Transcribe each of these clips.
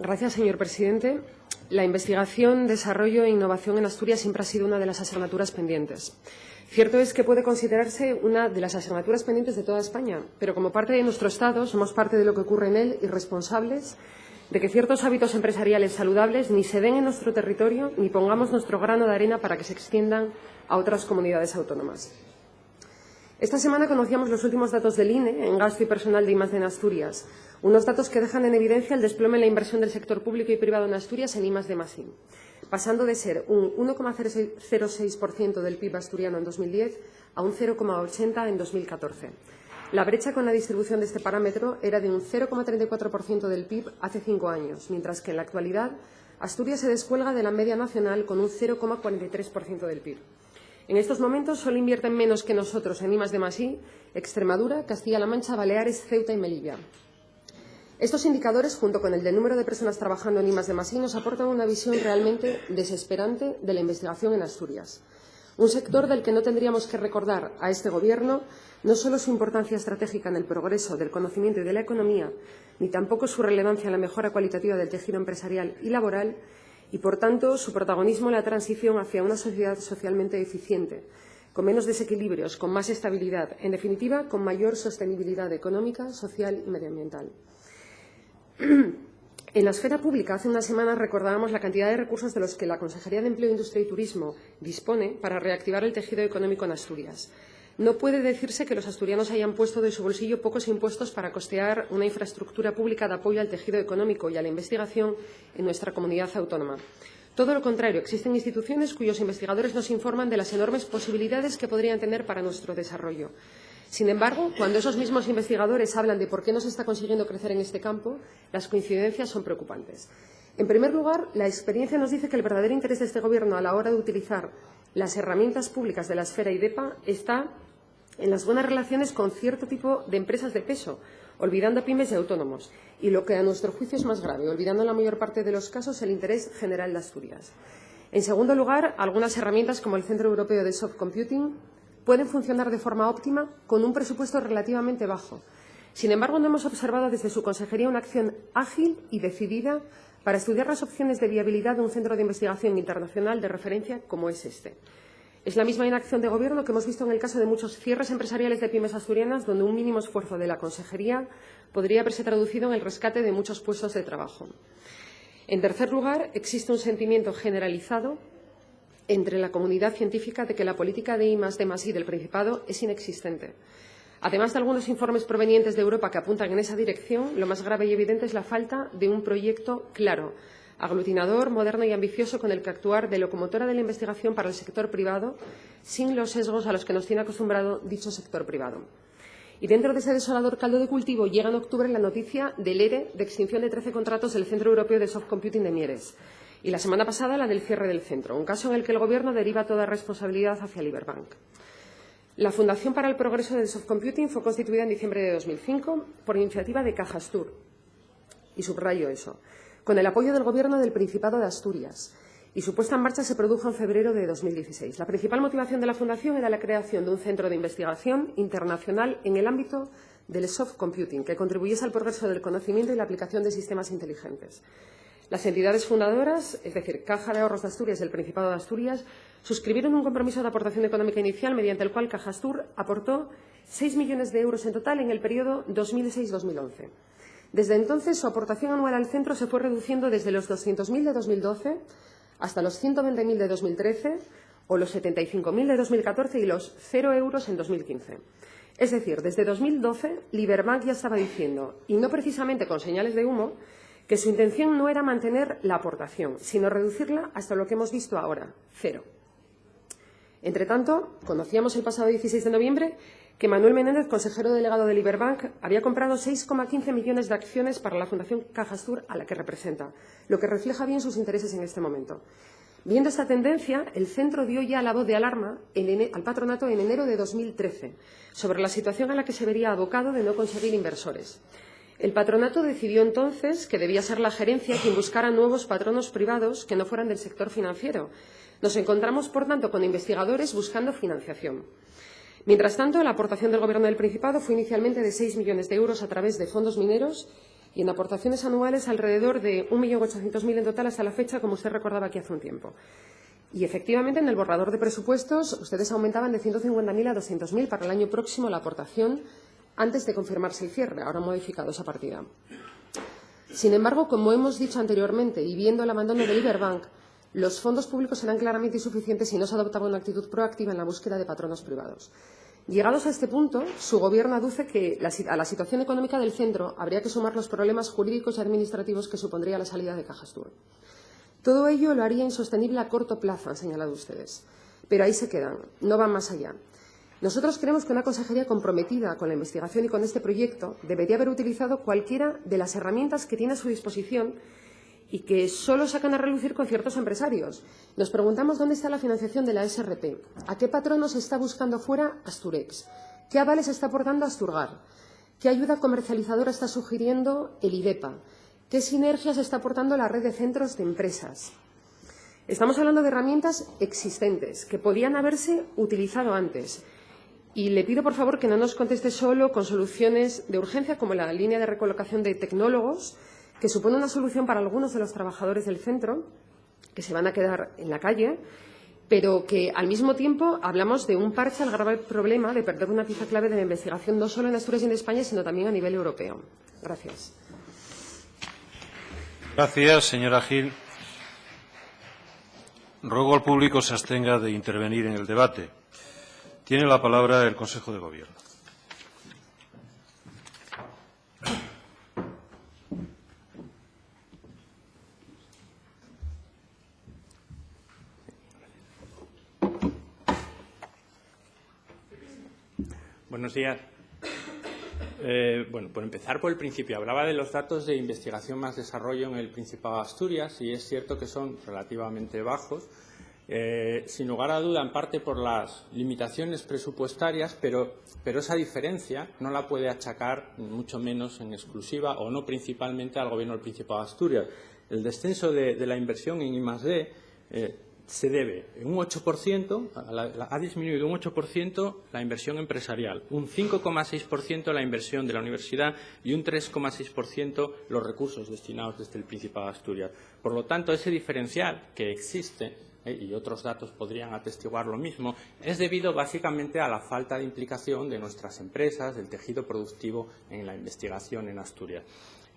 Gracias, señor presidente. La investigación, desarrollo e innovación en Asturias siempre ha sido una de las asignaturas pendientes. Cierto es que puede considerarse una de las asignaturas pendientes de toda España, pero como parte de nuestro Estado somos parte de lo que ocurre en él y responsables de que ciertos hábitos empresariales saludables ni se den en nuestro territorio ni pongamos nuestro grano de arena para que se extiendan a otras comunidades autónomas. Esta semana conocíamos los últimos datos del INE en gasto y personal de I+D en Asturias, unos datos que dejan en evidencia el desplome en la inversión del sector público y privado en Asturias en I+D+I, pasando de ser un 1,06% del PIB asturiano en 2010 a un 0,80% en 2014. La brecha con la distribución de este parámetro era de un 0,34% del PIB hace 5 años, mientras que en la actualidad Asturias se descuelga de la media nacional con un 0,43% del PIB. En estos momentos solo invierten menos que nosotros en I+D+I Extremadura, Castilla-La Mancha, Baleares, Ceuta y Melilla. Estos indicadores, junto con el del número de personas trabajando en I+D+I, nos aportan una visión realmente desesperante de la investigación en Asturias. Un sector del que no tendríamos que recordar a este Gobierno no solo su importancia estratégica en el progreso del conocimiento y de la economía, ni tampoco su relevancia en la mejora cualitativa del tejido empresarial y laboral, y, por tanto, su protagonismo en la transición hacia una sociedad socialmente eficiente, con menos desequilibrios, con más estabilidad, en definitiva, con mayor sostenibilidad económica, social y medioambiental. En la esfera pública, hace unas semanas recordábamos la cantidad de recursos de los que la Consejería de Empleo, Industria y Turismo dispone para reactivar el tejido económico en Asturias. No puede decirse que los asturianos hayan puesto de su bolsillo pocos impuestos para costear una infraestructura pública de apoyo al tejido económico y a la investigación en nuestra comunidad autónoma. Todo lo contrario, existen instituciones cuyos investigadores nos informan de las enormes posibilidades que podrían tener para nuestro desarrollo. Sin embargo, cuando esos mismos investigadores hablan de por qué no se está consiguiendo crecer en este campo, las coincidencias son preocupantes. En primer lugar, la experiencia nos dice que el verdadero interés de este Gobierno a la hora de utilizar las herramientas públicas de la esfera IDEPA está en las buenas relaciones con cierto tipo de empresas de peso, olvidando a pymes y autónomos, y lo que a nuestro juicio es más grave, olvidando en la mayor parte de los casos el interés general de Asturias. En segundo lugar, algunas herramientas como el Centro Europeo de Soft Computing pueden funcionar de forma óptima con un presupuesto relativamente bajo. Sin embargo, no hemos observado desde su consejería una acción ágil y decidida para estudiar las opciones de viabilidad de un centro de investigación internacional de referencia como es este. Es la misma inacción de Gobierno que hemos visto en el caso de muchos cierres empresariales de pymes asturianas, donde un mínimo esfuerzo de la consejería podría haberse traducido en el rescate de muchos puestos de trabajo. En tercer lugar, existe un sentimiento generalizado entre la comunidad científica de que la política de I+D+I del Principado es inexistente. Además de algunos informes provenientes de Europa que apuntan en esa dirección, lo más grave y evidente es la falta de un proyecto claro, aglutinador, moderno y ambicioso con el que actuar de locomotora de la investigación para el sector privado, sin los sesgos a los que nos tiene acostumbrado dicho sector privado. Y dentro de ese desolador caldo de cultivo llega en octubre la noticia del ERE de extinción de 13 contratos del Centro Europeo de Soft Computing de Mieres y la semana pasada la del cierre del centro, un caso en el que el Gobierno deriva toda responsabilidad hacia Liberbank. La Fundación para el Progreso del Soft Computing fue constituida en diciembre de 2005 por iniciativa de Cajastur, y subrayo eso, con el apoyo del Gobierno del Principado de Asturias, y su puesta en marcha se produjo en febrero de 2016. La principal motivación de la Fundación era la creación de un centro de investigación internacional en el ámbito del soft computing, que contribuyese al progreso del conocimiento y la aplicación de sistemas inteligentes. Las entidades fundadoras, es decir, Caja de Ahorros de Asturias y el Principado de Asturias, suscribieron un compromiso de aportación económica inicial mediante el cual Cajastur aportó 6 millones de euros en total en el periodo 2006-2011. Desde entonces, su aportación anual al centro se fue reduciendo desde los 200.000 de 2012 hasta los 120.000 de 2013 o los 75.000 de 2014 y los 0 euros en 2015. Es decir, desde 2012, Liberbank ya estaba diciendo, y no precisamente con señales de humo, que su intención no era mantener la aportación, sino reducirla hasta lo que hemos visto ahora, 0. Entre tanto, conocíamos el pasado 16 de noviembre que Manuel Menéndez, consejero delegado de Liberbank, había comprado 6,15 millones de acciones para la Fundación Cajastur, a la que representa, lo que refleja bien sus intereses en este momento. Viendo esta tendencia, el centro dio ya la voz de alarma al patronato en enero de 2013 sobre la situación a la que se vería abocado de no conseguir inversores. El patronato decidió entonces que debía ser la gerencia quien buscara nuevos patronos privados que no fueran del sector financiero. Nos encontramos, por tanto, con investigadores buscando financiación. Mientras tanto, la aportación del Gobierno del Principado fue inicialmente de 6 millones de euros a través de fondos mineros y en aportaciones anuales alrededor de 1.800.000 en total hasta la fecha, como usted recordaba aquí hace un tiempo. Y, efectivamente, en el borrador de presupuestos ustedes aumentaban de 150.000 a 200.000 para el año próximo la aportación antes de confirmarse el cierre. Ahora han modificado esa partida. Sin embargo, como hemos dicho anteriormente y viendo el abandono del Liberbank, los fondos públicos serán claramente insuficientes si no se adoptaba una actitud proactiva en la búsqueda de patronos privados. Llegados a este punto, su Gobierno aduce que a la situación económica del centro habría que sumar los problemas jurídicos y administrativos que supondría la salida de Cajastur. Todo ello lo haría insostenible a corto plazo, han señalado ustedes. Pero ahí se quedan, no van más allá. Nosotros creemos que una consejería comprometida con la investigación y con este proyecto debería haber utilizado cualquiera de las herramientas que tiene a su disposición y que solo sacan a relucir con ciertos empresarios. Nos preguntamos dónde está la financiación de la SRP, a qué patronos está buscando fuera Asturex, qué avales está aportando Asturgar, qué ayuda comercializadora está sugiriendo el IDEPA, qué sinergias está aportando la red de centros de empresas. Estamos hablando de herramientas existentes que podían haberse utilizado antes. Y le pido, por favor, que no nos conteste solo con soluciones de urgencia, como la línea de recolocación de tecnólogos, que supone una solución para algunos de los trabajadores del centro, que se van a quedar en la calle, pero que, al mismo tiempo, hablamos de un parche al grave problema de perder una pieza clave de la investigación, no solo en Asturias y en España, sino también a nivel europeo. Gracias. Gracias, señora Gil. Ruego al público se abstenga de intervenir en el debate. Tiene la palabra el Consejo de Gobierno. Buenos días. Bueno, por empezar por el principio, hablaba de los datos de investigación más desarrollo en el Principado de Asturias y es cierto que son relativamente bajos. Sin lugar a duda, en parte por las limitaciones presupuestarias, pero esa diferencia no la puede achacar, mucho menos en exclusiva o no principalmente al Gobierno del Principado de Asturias. El descenso de la inversión en I+D se debe en un 8%, ha disminuido un 8% la inversión empresarial, un 5,6% la inversión de la universidad y un 3,6% los recursos destinados desde el Principado de Asturias. Por lo tanto, ese diferencial que existe, y otros datos podrían atestiguar lo mismo, es debido básicamente a la falta de implicación de nuestras empresas, del tejido productivo en la investigación en Asturias.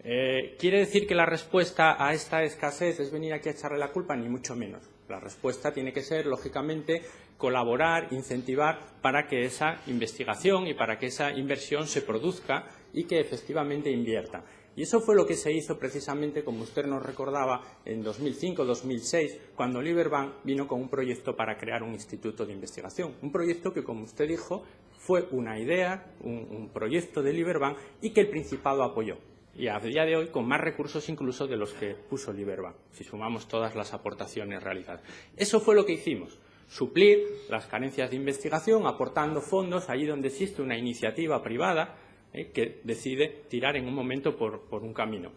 ¿Quiere decir que la respuesta a esta escasez es venir aquí a echarle la culpa? Ni mucho menos. La respuesta tiene que ser, lógicamente, colaborar, incentivar para que esa investigación y para que esa inversión se produzca y que efectivamente invierta. Y eso fue lo que se hizo precisamente, como usted nos recordaba, en 2005-2006, cuando Liberbank vino con un proyecto para crear un instituto de investigación. Un proyecto que, como usted dijo, fue una idea, un proyecto de Liberbank y que el Principado apoyó. Y a día de hoy con más recursos incluso de los que puso Liberbank, si sumamos todas las aportaciones realizadas. Eso fue lo que hicimos, suplir las carencias de investigación aportando fondos allí donde existe una iniciativa privada que decide tirar en un momento por un camino.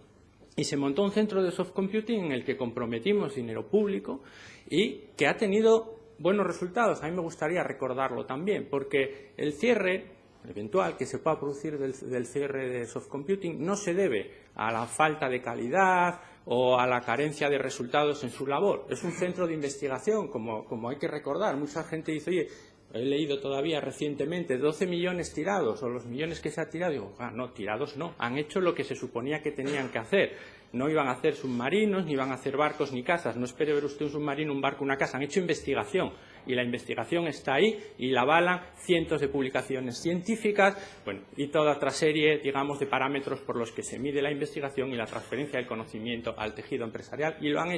Y se montó un centro de soft computing en el que comprometimos dinero público y que ha tenido buenos resultados. A mí me gustaría recordarlo también, porque el cierre eventual que se pueda producir del cierre de soft computing no se debe a la falta de calidad o a la carencia de resultados en su labor. Es un centro de investigación, como hay que recordar. Mucha gente dice, oye, he leído todavía recientemente 12 millones tirados o los millones que se ha tirado. Digo, no, tirados no. Han hecho lo que se suponía que tenían que hacer. No iban a hacer submarinos, ni iban a hacer barcos ni casas. No espere ver usted un submarino, un barco, una casa. Han hecho investigación. Y la investigación está ahí y la avalan cientos de publicaciones científicas, bueno, y toda otra serie, digamos, de parámetros por los que se mide la investigación y la transferencia del conocimiento al tejido empresarial, y lo han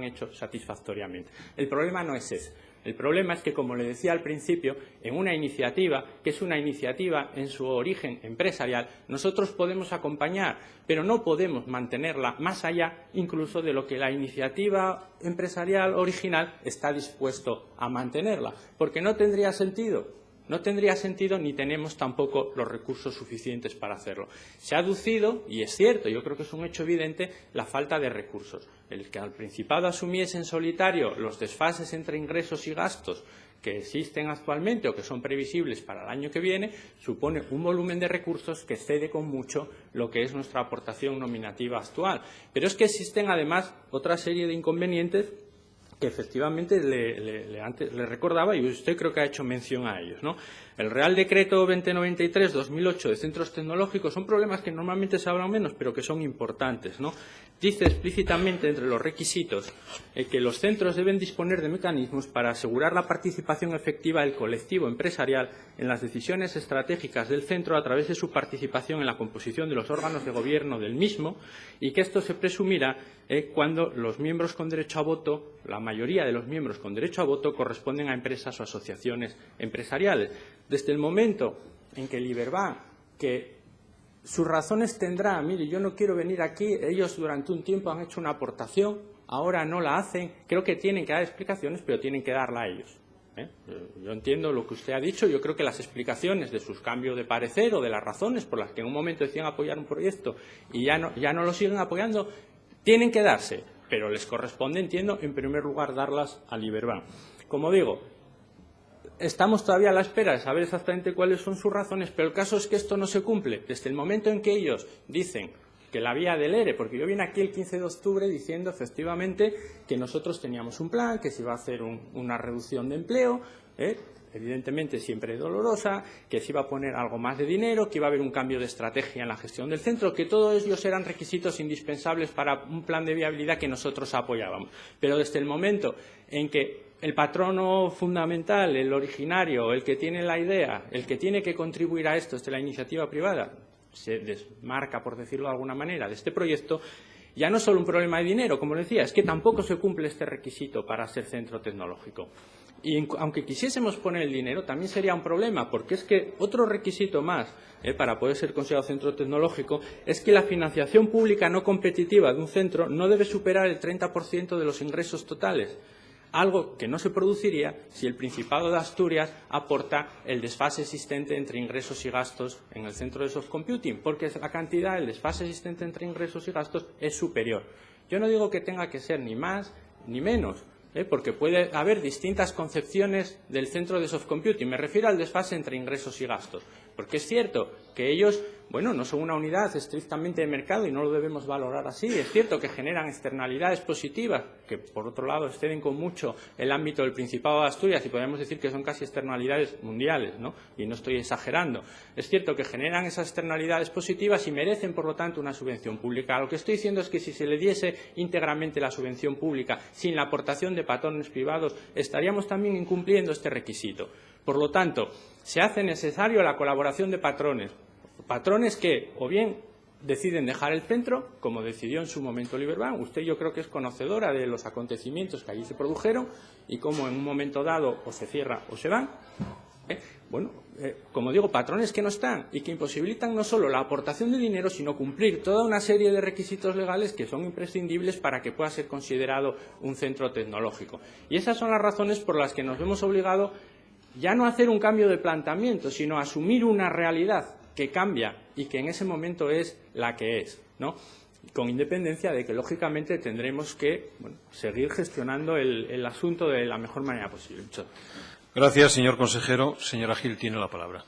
hecho satisfactoriamente. El problema no es ese. El problema es que, como le decía al principio, en una iniciativa, que es una iniciativa en su origen empresarial, nosotros podemos acompañar, pero no podemos mantenerla más allá incluso de lo que la iniciativa empresarial original está dispuesto a mantenerla, porque no tendría sentido. No tendría sentido ni tenemos tampoco los recursos suficientes para hacerlo. Se ha aducido, y es cierto, yo creo que es un hecho evidente, la falta de recursos. El que al Principado asumiese en solitario los desfases entre ingresos y gastos que existen actualmente o que son previsibles para el año que viene, supone un volumen de recursos que excede con mucho lo que es nuestra aportación nominativa actual. Pero es que existen además otra serie de inconvenientes que efectivamente antes le recordaba y usted creo que ha hecho mención a ellos, ¿no? El Real Decreto 2093-2008 de centros tecnológicos son problemas que normalmente se hablan menos, pero que son importantes, ¿no? Dice explícitamente entre los requisitos que los centros deben disponer de mecanismos para asegurar la participación efectiva del colectivo empresarial en las decisiones estratégicas del centro a través de su participación en la composición de los órganos de gobierno del mismo y que esto se presumirá cuando los miembros con derecho a voto, la mayoría de los miembros con derecho a voto, corresponden a empresas o asociaciones empresariales. Desde el momento en que el Iberbank, que sus razones tendrá, mire, yo no quiero venir aquí, ellos durante un tiempo han hecho una aportación, ahora no la hacen, creo que tienen que dar explicaciones, pero tienen que darla a ellos. Yo entiendo lo que usted ha dicho, yo creo que las explicaciones de sus cambios de parecer o de las razones por las que en un momento decían apoyar un proyecto y ya no lo siguen apoyando, tienen que darse, pero les corresponde, entiendo, en primer lugar darlas al Iberbank. Como digo, estamos todavía a la espera de saber exactamente cuáles son sus razones, pero el caso es que esto no se cumple. Desde el momento en que ellos dicen que la vía del ERE, porque yo vine aquí el 15 de octubre diciendo efectivamente que nosotros teníamos un plan, que se iba a hacer una reducción de empleo, evidentemente siempre dolorosa, que se iba a poner algo más de dinero, que iba a haber un cambio de estrategia en la gestión del centro, que todos ellos eran requisitos indispensables para un plan de viabilidad que nosotros apoyábamos. Pero desde el momento en que el patrono fundamental, el originario, el que tiene la idea, el que tiene que contribuir a esto, la iniciativa privada, se desmarca, por decirlo de alguna manera, de este proyecto, ya no es solo un problema de dinero, como le decía, es que tampoco se cumple este requisito para ser centro tecnológico. Y aunque quisiésemos poner el dinero, también sería un problema, porque es que otro requisito más para poder ser considerado centro tecnológico es que la financiación pública no competitiva de un centro no debe superar el 30% de los ingresos totales, algo que no se produciría si el Principado de Asturias aporta el desfase existente entre ingresos y gastos en el centro de soft computing, porque la cantidad, el desfase existente entre ingresos y gastos es superior. Yo no digo que tenga que ser ni más ni menos, porque puede haber distintas concepciones del centro de soft computing. Me refiero al desfase entre ingresos y gastos, porque es cierto que ellos, bueno, no son una unidad estrictamente de mercado y no lo debemos valorar así. Es cierto que generan externalidades positivas, que por otro lado exceden con mucho el ámbito del Principado de Asturias y podemos decir que son casi externalidades mundiales, ¿no? Y no estoy exagerando. Es cierto que generan esas externalidades positivas y merecen, por lo tanto, una subvención pública. Lo que estoy diciendo es que si se le diese íntegramente la subvención pública sin la aportación de patrones privados, estaríamos también incumpliendo este requisito. Por lo tanto, se hace necesario la colaboración de patrones que o bien deciden dejar el centro, como decidió en su momento el Iberbank. Usted yo creo que es conocedora de los acontecimientos que allí se produjeron y cómo en un momento dado o se cierra o se van. Como digo, patrones que no están y que imposibilitan no solo la aportación de dinero, sino cumplir toda una serie de requisitos legales que son imprescindibles para que pueda ser considerado un centro tecnológico. Y esas son las razones por las que nos vemos obligados ya no a hacer un cambio de planteamiento, sino a asumir una realidad que cambia y que en ese momento es la que es, ¿no? Con independencia de que, lógicamente, tendremos que seguir gestionando el asunto de la mejor manera posible. Gracias, señor consejero. Señora Gil tiene la palabra.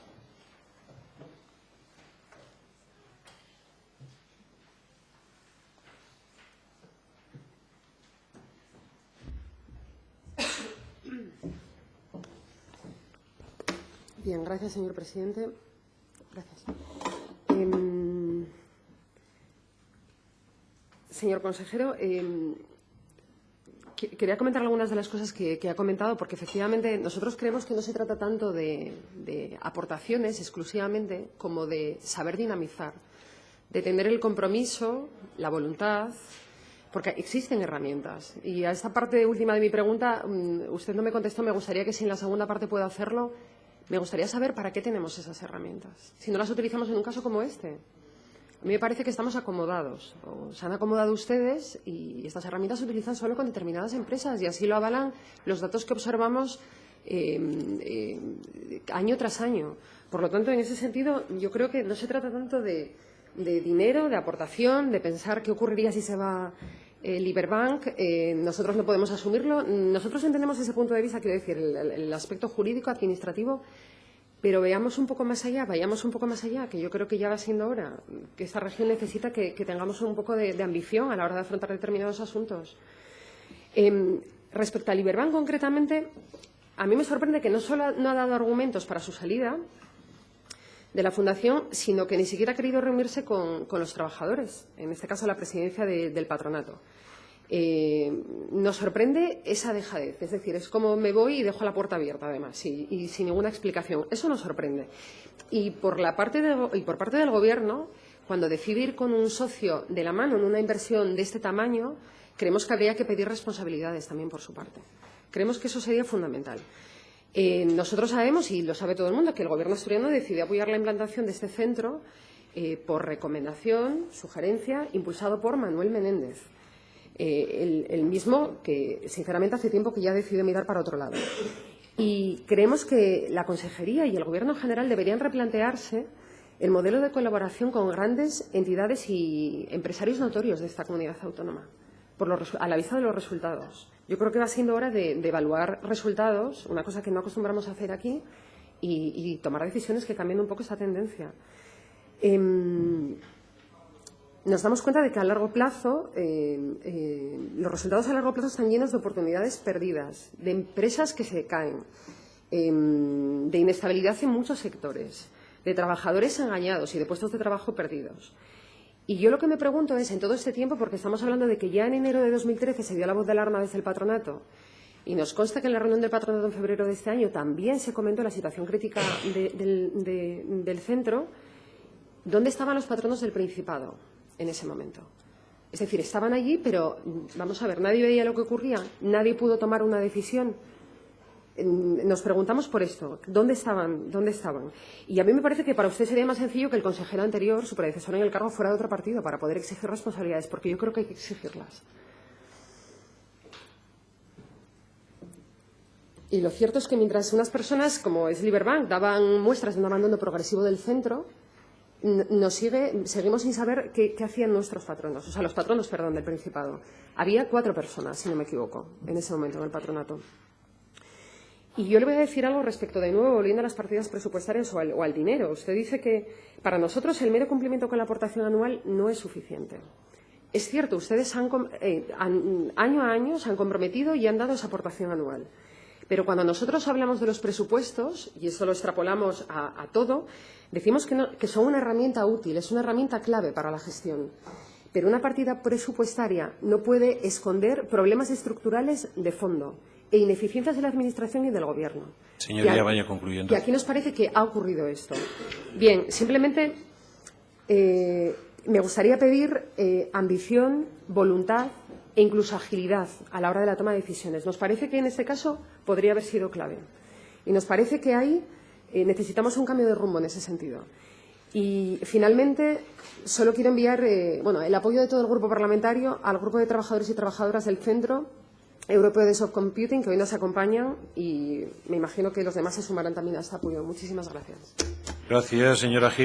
Bien, gracias, señor presidente. Gracias. Señor consejero, quería comentar algunas de las cosas que ha comentado, porque efectivamente nosotros creemos que no se trata tanto de aportaciones exclusivamente como de saber dinamizar, de tener el compromiso, la voluntad, porque existen herramientas. Y a esta parte última de mi pregunta, usted no me contestó, me gustaría que si en la segunda parte puedo hacerlo. Me gustaría saber para qué tenemos esas herramientas, si no las utilizamos en un caso como este. A mí me parece que estamos acomodados, o se han acomodado ustedes y estas herramientas se utilizan solo con determinadas empresas y así lo avalan los datos que observamos año tras año. Por lo tanto, en ese sentido, yo creo que no se trata tanto de dinero, de aportación, de pensar qué ocurriría si se va Liberbank, nosotros no podemos asumirlo. Nosotros entendemos ese punto de vista, quiero decir, el aspecto jurídico, administrativo, pero veamos un poco más allá, vayamos un poco más allá, que yo creo que ya va siendo hora, que esta región necesita que tengamos un poco de ambición a la hora de afrontar determinados asuntos. Respecto a Liberbank, concretamente, a mí me sorprende que no solo no ha dado argumentos para su salida de la Fundación, sino que ni siquiera ha querido reunirse con los trabajadores, en este caso la presidencia del patronato. Nos sorprende esa dejadez, es decir, es como me voy y dejo la puerta abierta, además, y sin ninguna explicación. Eso nos sorprende. Y por parte del Gobierno, cuando decide ir con un socio de la mano en una inversión de este tamaño, creemos que habría que pedir responsabilidades también por su parte. Creemos que eso sería fundamental. Nosotros sabemos, y lo sabe todo el mundo, que el Gobierno asturiano decidió apoyar la implantación de este centro por recomendación, sugerencia, impulsado por Manuel Menéndez, el mismo que, sinceramente, hace tiempo que ya decidió mirar para otro lado. Y creemos que la Consejería y el Gobierno en general deberían replantearse el modelo de colaboración con grandes entidades y empresarios notorios de esta comunidad autónoma, a la vista de los resultados. Yo creo que va siendo hora de evaluar resultados, una cosa que no acostumbramos a hacer aquí, y tomar decisiones que cambien un poco esta tendencia. Nos damos cuenta de que a largo plazo, los resultados a largo plazo están llenos de oportunidades perdidas, de empresas que se caen, de inestabilidad en muchos sectores, de trabajadores engañados y de puestos de trabajo perdidos. Y yo lo que me pregunto es, en todo este tiempo, porque estamos hablando de que ya en enero de 2013 se dio la voz de alarma desde el patronato, y nos consta que en la reunión del patronato en febrero de este año también se comentó la situación crítica del centro, ¿dónde estaban los patronos del Principado en ese momento? Es decir, estaban allí, pero vamos a ver, nadie veía lo que ocurría, nadie pudo tomar una decisión. Nos preguntamos por esto, ¿dónde estaban? ¿Dónde estaban? Y a mí me parece que para usted sería más sencillo que el consejero anterior, su predecesor en el cargo, fuera de otro partido para poder exigir responsabilidades, porque yo creo que hay que exigirlas. Y lo cierto es que mientras unas personas, como es Liberbank, daban muestras de un abandono progresivo del centro, seguimos sin saber qué hacían nuestros patronos, o sea, los patronos, perdón, del Principado. Había 4 personas, si no me equivoco, en ese momento en el patronato. Y yo le voy a decir algo respecto, de nuevo, volviendo a las partidas presupuestarias o al dinero. Usted dice que para nosotros el mero cumplimiento con la aportación anual no es suficiente. Es cierto, ustedes año a año se han comprometido y han dado esa aportación anual. Pero cuando nosotros hablamos de los presupuestos, y eso lo extrapolamos a todo, decimos que son una herramienta útil, es una herramienta clave para la gestión. Pero una partida presupuestaria no puede esconder problemas estructurales de fondo e ineficiencias de la Administración y del Gobierno. Señoría, vaya concluyendo. Y aquí nos parece que ha ocurrido esto. Bien, simplemente me gustaría pedir ambición, voluntad e incluso agilidad a la hora de la toma de decisiones. Nos parece que en este caso podría haber sido clave. Y nos parece que ahí necesitamos un cambio de rumbo en ese sentido. Y, finalmente, solo quiero enviar el apoyo de todo el grupo parlamentario al grupo de trabajadores y trabajadoras del Centro Europeo de Soft Computing, que hoy nos acompañan, y me imagino que los demás se sumarán también a este apoyo. Muchísimas gracias. Gracias, señora Gil.